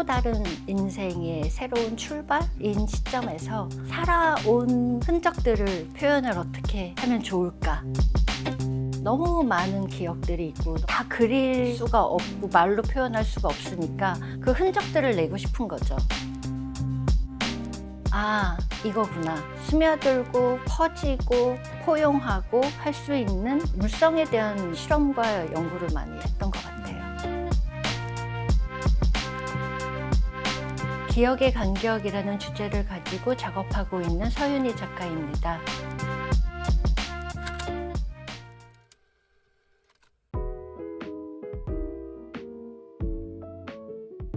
또 다른 인생의 새로운 출발인 시점에서 살아온 흔적들을 표현을 어떻게 하면 좋을까? 너무 많은 기억들이 있고 다 그릴 수가 없고 말로 표현할 수가 없으니까 그 흔적들을 내고 싶은 거죠. 아, 이거구나. 스며들고 퍼지고 포용하고 할 수 있는 물성에 대한 실험과 연구를 많이 했던 것 같아요. 기억의 간격이라는 주제를 가지고 작업하고 있는 서윤희 작가입니다.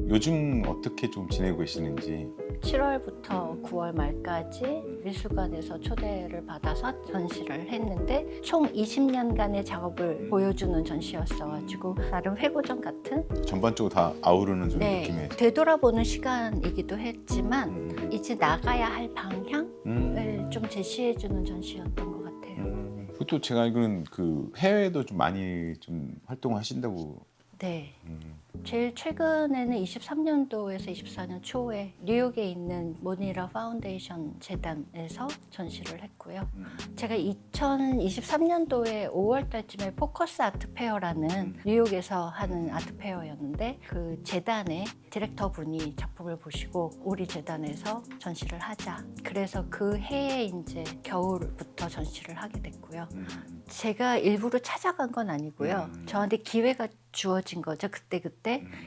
요즘 어떻게 좀 지내고 계시는지. 7월부터 9월 말까지 미술관에서 초대를 받아서 전시를 했는데 총 20년간의 작업을 보여주는 전시였어가지고 나름 회고전 같은 전반적으로 다 아우르는 좀 네, 느낌의. 되돌아보는 시간이기도 했지만 이제 나가야 할 방향을 좀 제시해주는 전시였던 것 같아요. 그것도 제가 알기로는 그 해외도 좀 많이 좀 활동하신다고. 네. 제일 최근에는 23년도에서 24년 초에 뉴욕에 있는 모니라 파운데이션 재단에서 전시를 했고요. 제가 2023년도에 5월 달쯤에 포커스 아트 페어라는 뉴욕에서 하는 아트 페어였는데 그 재단의 디렉터 분이 작품을 보시고 우리 재단에서 전시를 하자. 그래서 그 해에 이제 겨울부터 전시를 하게 됐고요. 제가 일부러 찾아간 건 아니고요. 저한테 기회가 주어진 거죠. 그때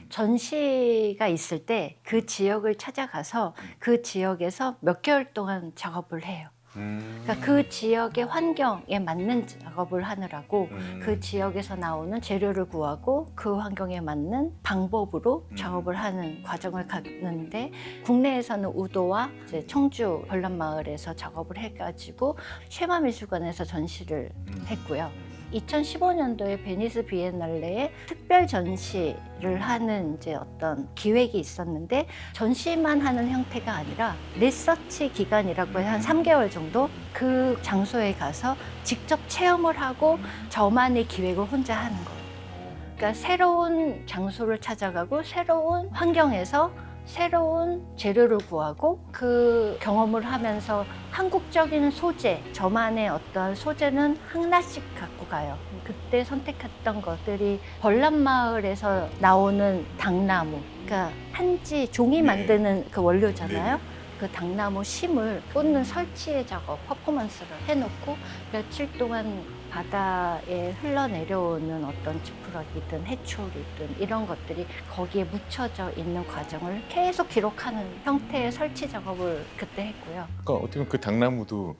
전시가 있을 때 그 지역을 찾아가서 그 지역에서 몇 개월 동안 작업을 해요. 그러니까 그 지역의 환경에 맞는 작업을 하느라고 그 지역에서 나오는 재료를 구하고 그 환경에 맞는 방법으로 작업을 하는 과정을 갖는데 국내에서는 우도와 이제 청주 벌란마을에서 작업을 해가지고 쉐마미술관에서 전시를 했고요. 2015년도에 베니스 비엔날레에 특별 전시를 하는 이제 어떤 기획이 있었는데 전시만 하는 형태가 아니라 리서치 기간이라고 해서 한 3개월 정도 그 장소에 가서 직접 체험을 하고 저만의 기획을 혼자 하는 거예요. 그러니까 새로운 장소를 찾아가고 새로운 환경에서 새로운 재료를 구하고 그 경험을 하면서 한국적인 소재, 저만의 어떤 소재는 하나씩 갖고 가요. 그때 선택했던 것들이 벌란마을에서 나오는 당나무, 그러니까 한지 종이 만드는 그 원료잖아요. 그 당나무 심을 꽂는 설치 작업, 퍼포먼스를 해놓고 며칠 동안 바다에 흘러내려오는 어떤 지푸라기든 해초리든 이런 것들이 거기에 묻혀져 있는 과정을 계속 기록하는 형태의 설치 작업을 그때 했고요. 그러니까 어떻게 보면 그 당나무도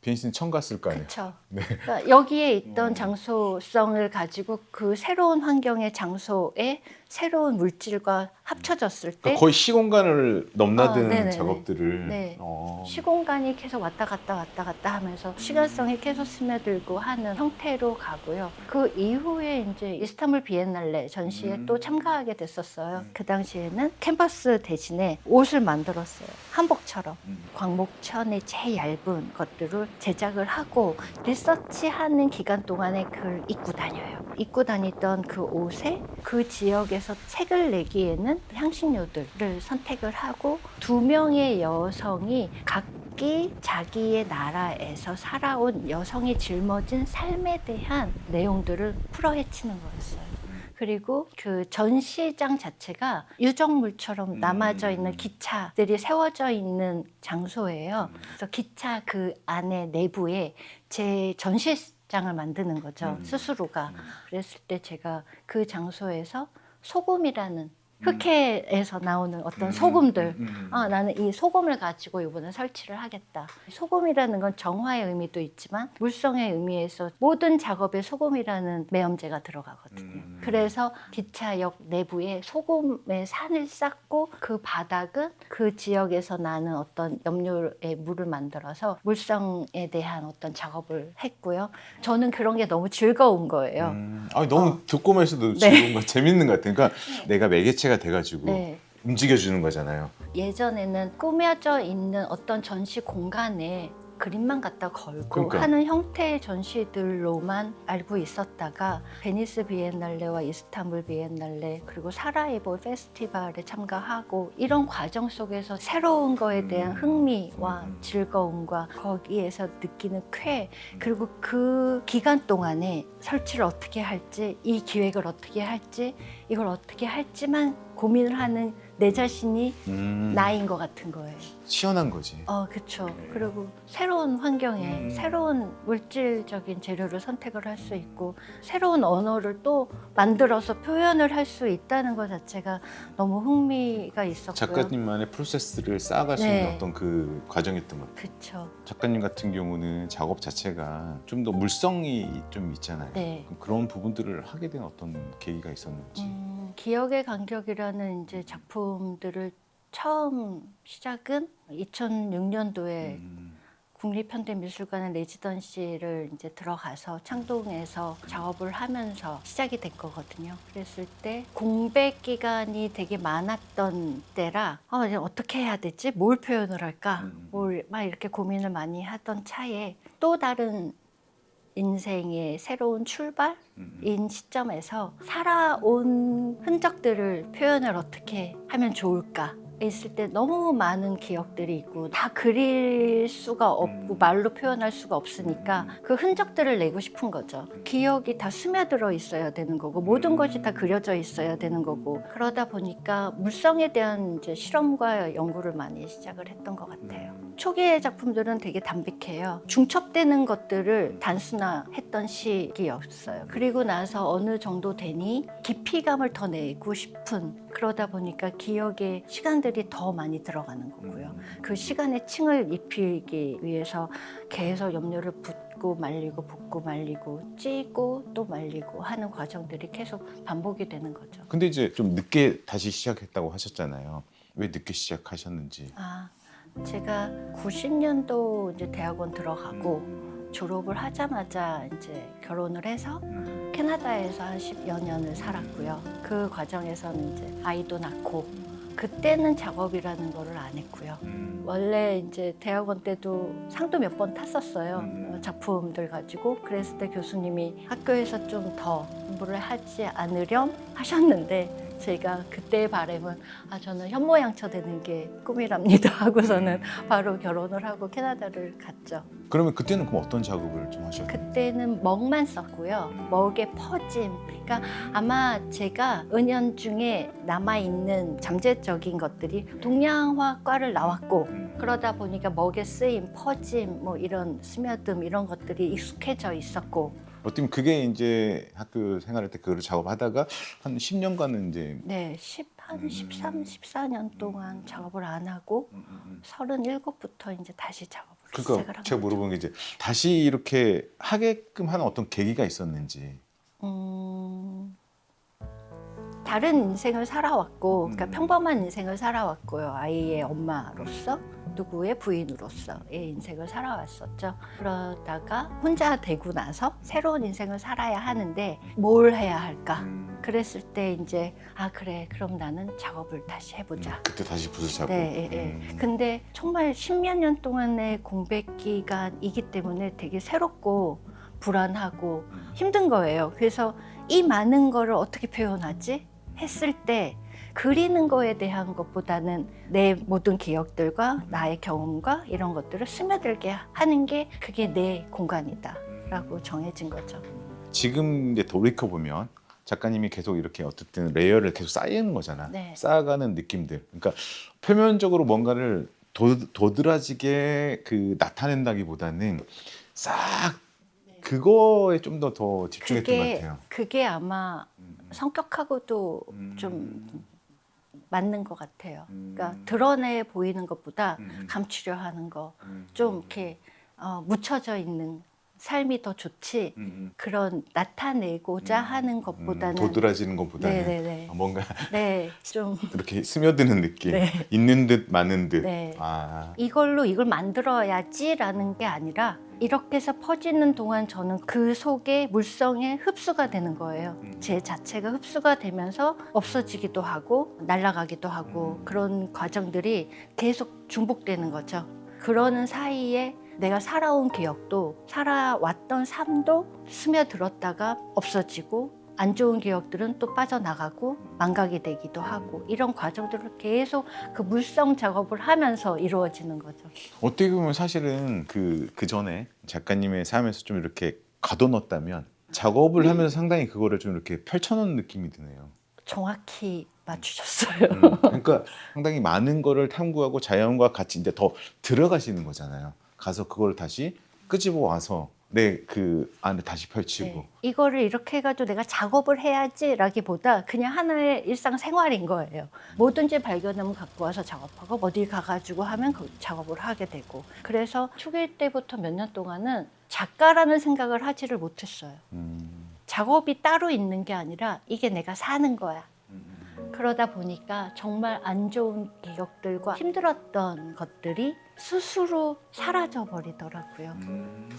비엔씨는 처음 갔을 거 아니에요. 그렇죠. 네. 그러니까 여기에 있던 장소성을 가지고 그 새로운 환경의 장소에 새로운 물질과 합쳐졌을 때 그러니까 거의 시공간을 넘나드는 네네네. 작업들을. 네. 시공간이 계속 왔다 갔다 하면서 시간성이 계속 스며들고 하는 형태로 가고요. 그 이후에 이제 이스탄불 비엔날레 전시에 또 참가하게 됐었어요. 그 당시에는 캔버스 대신에 옷을 만들었어요. 한복처럼. 광목천의 제일 얇은 것들을 제작을 하고 리서치하는 기간 동안에 그걸 입고 다녀요. 입고 다니던 그 옷에 그 지역에서 색을 내기에는 향신료들을 선택을 하고 2명의 여성이 각기 자기의 나라에서 살아온 여성이 짊어진 삶에 대한 내용들을 풀어헤치는 거였어요. 그리고 그 전시장 자체가 유적물처럼 남아져 있는 기차들이 세워져 있는 장소예요. 그래서 기차 그 안에 내부에 제 전시장을 만드는 거죠. 스스로가. 그랬을 때 제가 그 장소에서 소금이라는 흑해에서 나오는 어떤 소금들, 나는 이 소금을 가지고 이번에 설치를 하겠다. 소금이라는 건 정화의 의미도 있지만 물성의 의미에서 모든 작업에 소금이라는 매염제가 들어가거든요. 그래서 기차역 내부에 소금의 산을 쌓고 그 바닥은 그 지역에서 나는 어떤 염료의 물을 만들어서 물성에 대한 어떤 작업을 했고요. 저는 그런 게 너무 즐거운 거예요. 너무 듣고만 있어도 네. 즐거운 거, 재밌는 것 같아요. 그러니까 내가 매개체가 돼가지고 네. 움직여주는 거잖아요. 예전에는 꾸며져 있는 어떤 전시 공간에 그림만 갖다 걸고 그러니까. 하는 형태의 전시들로만 알고 있었다가 베니스 비엔날레와 이스탄불 비엔날레 그리고 사라예보 페스티벌에 참가하고 이런 과정 속에서 새로운 거에 대한 흥미와 즐거움과 거기에서 느끼는 쾌 그리고 그 기간 동안에 설치를 어떻게 할지 이 기획을 어떻게 할지 이걸 어떻게 할지만 고민을 하는 내 자신이 나인 것 같은 거예요. 시원한 거지. 그렇죠. 그리고 새로운 환경에 새로운 물질적인 재료를 선택을 할 수 있고 새로운 언어를 또 만들어서 표현을 할 수 있다는 것 자체가 너무 흥미가 있었고요. 작가님만의 프로세스를 쌓아갈 수 네. 있는 어떤 그 과정이었던 것 같아요. 그렇죠. 작가님 같은 경우는 작업 자체가 좀 더 물성이 좀 있잖아요. 네. 그럼 그런 부분들을 하게 된 어떤 계기가 있었는지. 기억의 간격이라는 이제 작품들을 처음 시작은 2006년도에 국립현대미술관의 레지던시를 이제 들어가서 창동에서 작업을 하면서 시작이 된 거거든요. 그랬을 때 공백 기간이 되게 많았던 때라 이제 어떻게 해야 되지? 뭘 표현을 할까? 뭘 막 이렇게 고민을 많이 하던 차에 또 다른 인생의 새로운 출발인 시점에서 살아온 흔적들을 표현을 어떻게 하면 좋을까? 있을 때 너무 많은 기억들이 있고 다 그릴 수가 없고 말로 표현할 수가 없으니까 그 흔적들을 내고 싶은 거죠. 기억이 다 스며들어 있어야 되는 거고 모든 것이 다 그려져 있어야 되는 거고 그러다 보니까 물성에 대한 이제 실험과 연구를 많이 시작을 했던 것 같아요. 초기의 작품들은 되게 담백해요. 중첩되는 것들을 단순화했던 시기였어요. 그리고 나서 어느 정도 되니 깊이감을 더 내고 싶은 그러다 보니까 기억의 시간들이 더 많이 들어가는 거고요. 그 시간에 층을 입히기 위해서 계속 염료를 붓고 말리고 붓고 말리고 찌고 또 말리고 하는 과정들이 계속 반복이 되는 거죠. 근데 이제 좀 늦게 다시 시작했다고 하셨잖아요. 왜 늦게 시작하셨는지. 제가 90년도 이제 대학원 들어가고 졸업을 하자마자 이제 결혼을 해서 캐나다에서 한 10여 년을 살았고요. 그 과정에서는 이제 아이도 낳고 그때는 작업이라는 거를 안 했고요. 원래 이제 대학원 때도 상도 몇 번 탔었어요. 작품들 가지고. 그랬을 때 교수님이 학교에서 좀 더 공부를 하지 않으렴 하셨는데 제가 그때의 바람은 저는 현모양처 되는 게 꿈이랍니다 하고서는 바로 결혼을 하고 캐나다를 갔죠. 그러면 그때는 그럼 어떤 작업을 좀 하셨나요? 그때는 먹만 썼고요. 먹의 퍼짐. 그러니까 아마 제가 은연중에 남아있는 잠재적인 것들이 동양화과를 나왔고 그러다 보니까 먹의 쓰임, 퍼짐, 뭐 이런 스며듦 이런 것들이 익숙해져 있었고 어떻게 그게 이제 학교 생활할 때 그거를 작업하다가 한 10년간은 이제 네, 한 13, 14년 동안 작업을 안 하고 37부터 이제 다시 작업을 시작을 그러니까 한 제가 거죠. 물어본 게 이제 다시 이렇게 하게끔 하는 어떤 계기가 있었는지. 다른 인생을 살아왔고, 그러니까 평범한 인생을 살아왔고요. 아이의 엄마로서, 누구의 부인으로서의 인생을 살아왔었죠. 그러다가 혼자 되고 나서 새로운 인생을 살아야 하는데 뭘 해야 할까? 그랬을 때 이제 그래, 그럼 나는 작업을 다시 해보자. 그때 다시 붓을 잡고. 네, 예. 근데 정말 십몇 년 동안의 공백 기간이기 때문에 되게 새롭고 불안하고 힘든 거예요. 그래서 이 많은 거를 어떻게 표현하지? 했을 때 그리는 거에 대한 것보다는 내 모든 기억들과 나의 경험과 이런 것들을 스며들게 하는 게 그게 내 공간이다라고 정해진 거죠. 지금 이제 돌이켜 보면 작가님이 계속 이렇게 어쨌든 레이어를 계속 쌓이는 거잖아. 네. 쌓아가는 느낌들. 그러니까 표면적으로 뭔가를 도드라지게 그 나타낸다기보다는 싹 그거에 좀 더 집중했던 것 같아요. 그게 아마 성격하고도 좀 맞는 것 같아요. 그러니까 드러내 보이는 것보다 감추려 하는 거, 좀 이렇게 묻혀져 있는 삶이 더 좋지. 그런 나타내고자 하는 것보다는 도드라지는 것보다는 네네네. 뭔가 네, 좀 이렇게 스며드는 느낌, 네. 있는 듯 많은 듯. 네. 아, 이걸 만들어야지라는 게 아니라 이렇게 해서 퍼지는 동안 저는 그 속에 물성에 흡수가 되는 거예요. 제 자체가 흡수가 되면서 없어지기도 하고 날아가기도 하고 그런 과정들이 계속 중복되는 거죠. 그러는 사이에 내가 살아온 기억도 살아왔던 삶도 스며들었다가 없어지고 안 좋은 기억들은 또 빠져나가고 망각이 되기도 하고 이런 과정들을 계속 그 물성 작업을 하면서 이루어지는 거죠. 어떻게 보면 사실은 그 전에 작가님의 삶에서 좀 이렇게 가둬놓았다면 작업을 하면서 상당히 그거를 좀 이렇게 펼쳐놓은 느낌이 드네요. 정확히 맞추셨어요. 그러니까 상당히 많은 거를 탐구하고 자연과 같이 이제 더 들어가시는 거잖아요. 가서 그걸 다시 끄집어 와서 내 그 안에 다시 펼치고. 네. 이거를 이렇게 해가지고 내가 작업을 해야지라기보다 그냥 하나의 일상생활인 거예요. 뭐든지 발견하면 갖고 와서 작업하고 어디 가가지고 하면 그 작업을 하게 되고 그래서 초기 때부터 몇 년 동안은 작가라는 생각을 하지를 못했어요. 작업이 따로 있는 게 아니라 이게 내가 사는 거야. 그러다 보니까 정말 안 좋은 기억들과 힘들었던 것들이 스스로 사라져 버리더라고요.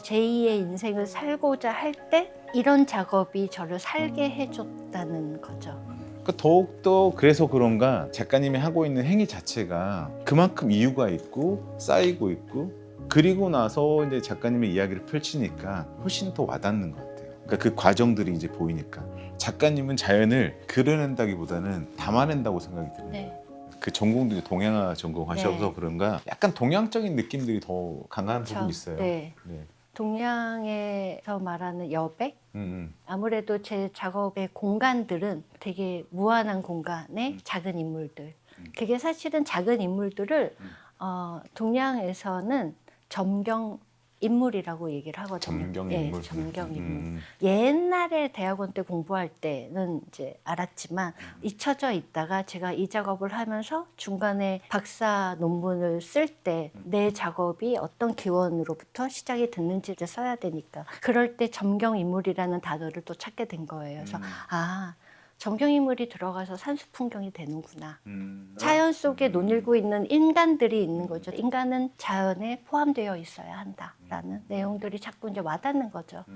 제2의 인생을 살고자 할 때 이런 작업이 저를 살게 해줬다는 거죠. 그러니까 더욱더 그래서 그런가 작가님이 하고 있는 행위 자체가 그만큼 이유가 있고 쌓이고 있고 그리고 나서 이제 작가님의 이야기를 펼치니까 훨씬 더 와닿는 것 같아요. 그러니까 그 과정들이 이제 보이니까 작가님은 자연을 그려낸다기보다는 담아낸다고 생각이 들어요. 네. 그 전공도 이제 동양화 전공하셔서 네. 그런가 약간 동양적인 느낌들이 더 강한 부분이 있어요. 네. 네. 동양에서 말하는 여백? 음. 아무래도 제 작업의 공간들은 되게 무한한 공간의 작은 인물들. 그게 사실은 작은 인물들을 동양에서는 점경 인물이라고 얘기를 하거든요. 점경 예, 인물. 점경 인물. 옛날에 대학원 때 공부할 때는 이제 알았지만 잊혀져 있다가 제가 이 작업을 하면서 중간에 박사 논문을 쓸 때 내 작업이 어떤 기원으로부터 시작이 됐는지 이제 써야 되니까 그럴 때 점경 인물이라는 단어를 또 찾게 된 거예요. 그래서 점경인물이 들어가서 산수 풍경이 되는구나. 자연 속에 논일고 있는 인간들이 있는 거죠. 인간은 자연에 포함되어 있어야 한다라는 내용들이 자꾸 이제 와닿는 거죠.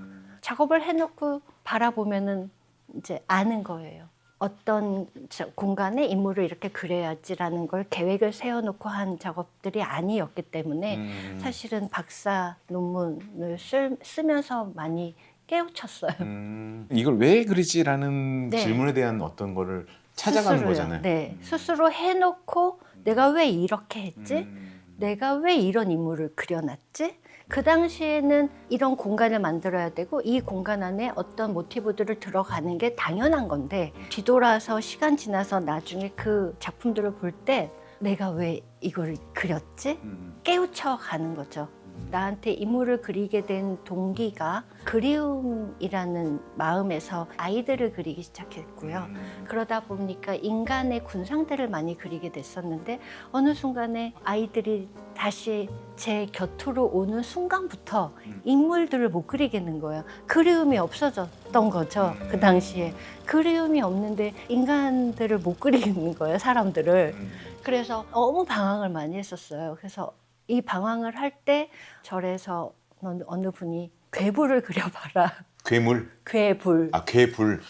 작업을 해놓고 바라보면은 이제 아는 거예요. 어떤 공간에 인물을 이렇게 그려야지라는 걸 계획을 세워놓고 한 작업들이 아니었기 때문에 사실은 박사 논문을 쓰면서 많이 깨우쳤어요. 이걸 왜 그리지라는 네. 질문에 대한 어떤 거를 찾아가는 스스로요. 거잖아요. 네, 스스로 해놓고 내가 왜 이렇게 했지? 내가 왜 이런 인물을 그려놨지? 그 당시에는 이런 공간을 만들어야 되고 이 공간 안에 어떤 모티브들을 들어가는 게 당연한 건데 뒤돌아서 시간 지나서 나중에 그 작품들을 볼 때 내가 왜 이걸 그렸지? 깨우쳐 가는 거죠. 나한테 인물을 그리게 된 동기가 그리움이라는 마음에서 아이들을 그리기 시작했고요. 그러다 보니까 인간의 군상들을 많이 그리게 됐었는데 어느 순간에 아이들이 다시 제 곁으로 오는 순간부터 인물들을 못 그리겠는 거예요. 그리움이 없어졌던 거죠. 그 당시에. 그리움이 없는데 인간들을 못 그리겠는 거예요. 사람들을. 그래서 너무 방황을 많이 했었어요. 그래서 이 방황을 할 때 절에서 어느 분이 괴불을 그려봐라. 괴물? 괴불. 괴불.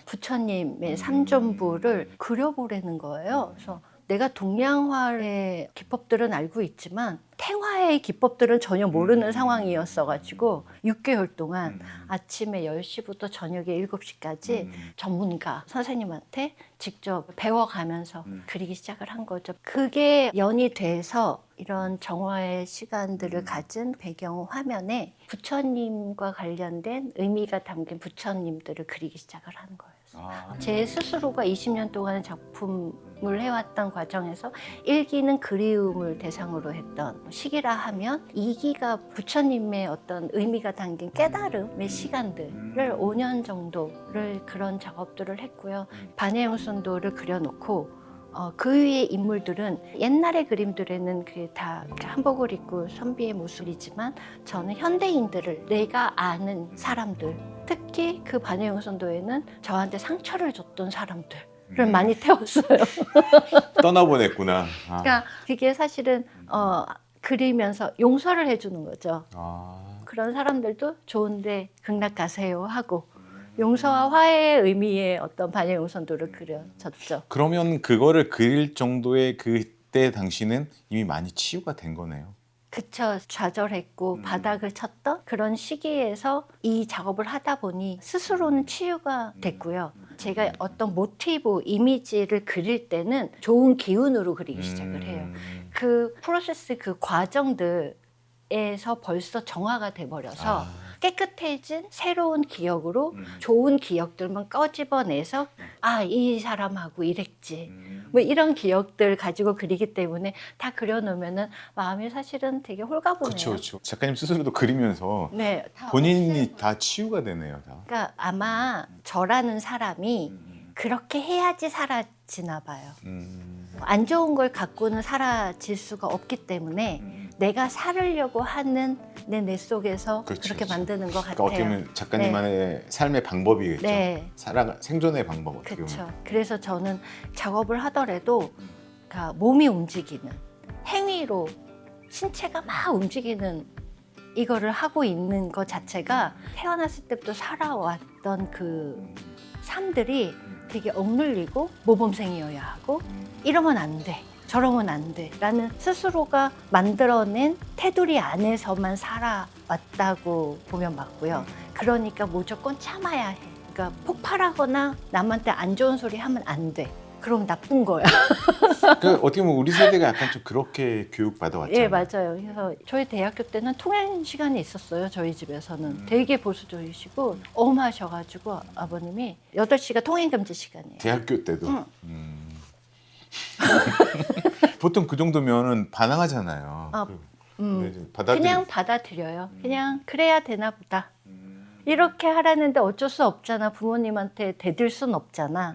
부처님의 삼존부를 그려보라는 거예요. 그래서 내가 동양화의 기법들은 알고 있지만 태화의 기법들은 전혀 모르는 상황이었어가지고 6개월 동안 아침에 10시부터 저녁에 7시까지 전문가 선생님한테 직접 배워가면서 그리기 시작을 한 거죠. 그게 연이 돼서 이런 정화의 시간들을 가진 배경 화면에 부처님과 관련된 의미가 담긴 부처님들을 그리기 시작을 하는 거예요. 제 스스로가 20년 동안 작품을 해왔던 과정에서 1기는 그리움을 대상으로 했던 시기라 하면 2기가 부처님의 어떤 의미가 담긴 깨달음의 시간들을 5년 정도를 그런 작업들을 했고요. 반해영선도를 그려놓고 그 위의 인물들은 옛날의 그림들에는 그게 다 한복을 입고 선비의 모습이지만 저는 현대인들을 내가 아는 사람들 특히 그 반해영선도에는 저한테 상처를 줬던 사람들을 많이 태웠어요. 떠나보냈구나. 그러니까 그게 사실은 그리면서 용서를 해주는 거죠. 그런 사람들도 좋은데 극락 가세요 하고 용서와 화해의 의미의 어떤 반해영선도를 그려졌죠. 그러면 그거를 그릴 정도의 그때 당시는 이미 많이 치유가 된 거네요. 그쵸. 좌절했고 바닥을 쳤던 그런 시기에서 이 작업을 하다 보니 스스로는 치유가 됐고요. 제가 어떤 모티브, 이미지를 그릴 때는 좋은 기운으로 그리기 시작을 해요. 그 프로세스, 그 과정들에서 벌써 정화가 돼버려서 아. 깨끗해진 새로운 기억으로 좋은 기억들만 꺼집어내서 아, 이 사람하고 이랬지. 뭐 이런 기억들 가지고 그리기 때문에 다 그려놓으면은 마음이 사실은 되게 홀가분해요. 그렇죠. 작가님 스스로도 그리면서 네, 다 본인이 없애버려요. 다 치유가 되네요. 다. 그러니까 아마 저라는 사람이 그렇게 해야지 사라지나 봐요. 안 좋은 걸 갖고는 사라질 수가 없기 때문에 내가 살으려고 하는 내 속에서 그렇죠, 그렇게 그렇죠. 만드는 것 그러니까 같아요. 어떻게 보면 작가님만의 삶의 방법이겠죠. 네. 생존의 방법 어떻게 보면. 그렇죠. 그래서 저는 작업을 하더라도 그러니까 몸이 움직이는 행위로 신체가 막 움직이는 이거를 하고 있는 것 자체가 태어났을 때부터 살아왔던 그 삶들이 되게 억눌리고 모범생이어야 하고 이러면 안 돼. 저러면 안 돼. 라는 스스로가 만들어낸 테두리 안에서만 살아왔다고 보면 맞고요. 그러니까 무조건 참아야 해. 그러니까 폭발하거나 남한테 안 좋은 소리 하면 안 돼. 그럼 나쁜 거야. 그 어떻게 보면 우리 세대가 약간 좀 그렇게 교육 받아왔잖아요. 예, 맞아요. 그래서 저희 대학교 때는 통행 시간이 있었어요. 저희 집에서는. 되게 보수적이시고 엄하셔가지고 아버님이 8시가 통행 금지 시간이에요. 대학교 때도. 응. 보통 그 정도면은 반항하잖아요. 아, 근데 좀 받아들이- 그냥 받아들여요. 그냥 그래야 되나 보다. 이렇게 하라는데 어쩔 수 없잖아. 부모님한테 대들 순 없잖아.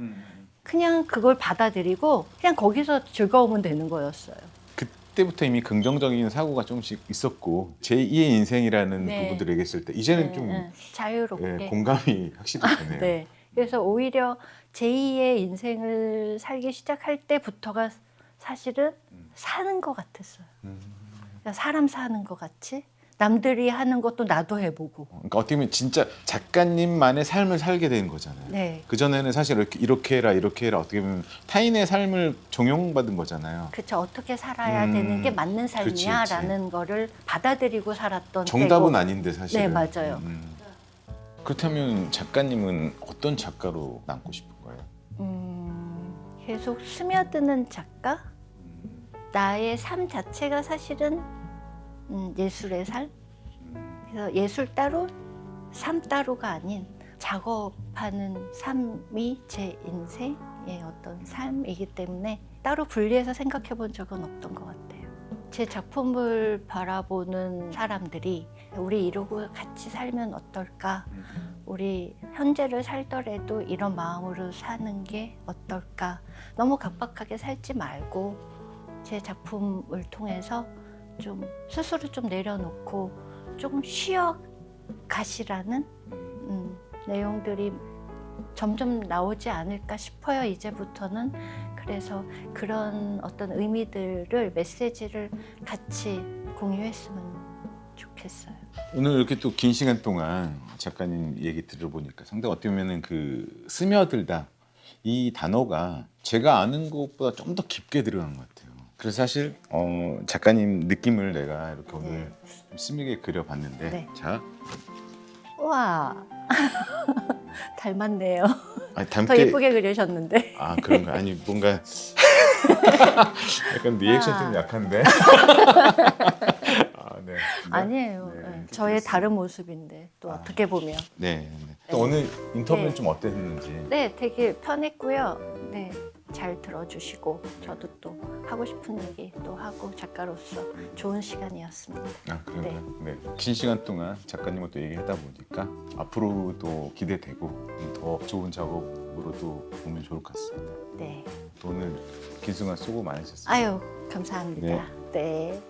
그냥 그걸 받아들이고 그냥 거기서 즐거우면 되는 거였어요. 그때부터 이미 긍정적인 사고가 조금씩 있었고 제2의 인생이라는 네. 부부들에게 했을 때 이제는 네, 좀 네. 자유롭게. 예, 공감이 확실히 되네요. 네. 그래서 오히려 제2의 인생을 살기 시작할 때부터가 사실은 사는 것 같았어요. 그러니까 사람 사는 것 같이 남들이 하는 것도 나도 해보고. 그러니까 어떻게 보면 진짜 작가님만의 삶을 살게 된 거잖아요. 네. 그 전에는 사실 이렇게 해라 이렇게 해라 어떻게 보면 타인의 삶을 종용받은 거잖아요. 그렇죠. 어떻게 살아야 되는 게 맞는 그치, 삶이야라는 거를 받아들이고 살았던 정답은 때고. 아닌데 사실은. 네, 맞아요. 그렇다면 작가님은 어떤 작가로 남고 싶은 거예요? 계속 스며드는 작가? 나의 삶 자체가 사실은 예술의 삶? 그래서 예술 따로, 삶 따로가 아닌 작업하는 삶이 제 인생의 어떤 삶이기 때문에 따로 분리해서 생각해 본 적은 없던 것 같아요. 제 작품을 바라보는 사람들이 우리 이러고 같이 살면 어떨까? 우리 현재를 살더라도 이런 마음으로 사는 게 어떨까? 너무 각박하게 살지 말고 제 작품을 통해서 좀 스스로 좀 내려놓고 조금 쉬어 가시라는 내용들이 점점 나오지 않을까 싶어요. 이제부터는. 그래서 그런 어떤 의미들을 메시지를 같이 공유했으면 좋겠어요. 오늘 이렇게 또 긴 시간 동안 작가님 얘기 들어보니까 상당히 어떻게 보면은 그 스며들다 이 단어가 제가 아는 것보다 좀 더 깊게 들어간 것 같아요. 그래서 사실 작가님 느낌을 내가 이렇게 오늘 좀 스미게 그려봤는데 네. 자, 우와. 닮았네요. 아니, 더 닮게 예쁘게 그리셨는데. 아 그런가 아니 뭔가 약간 리액션 좀 약한데 아, 네. 아니에요. 네, 네. 저의 그렇습니다. 다른 모습인데 또 어떻게 보면. 네. 또 오늘 인터뷰는 네. 좀 어땠는지 네, 되게 편했고요. 네, 잘 들어주시고 저도 또 하고 싶은 얘기 또 하고 작가로서 좋은 시간이었습니다. 아 그런가요? 네. 긴 시간 동안 작가님과 또 얘기하다 보니까 앞으로도 기대되고 더 좋은 작업으로 또 보면 좋을 것 같습니다. 네. 또 오늘 긴 시간 수고 많으셨습니다. 아유, 감사합니다. 네.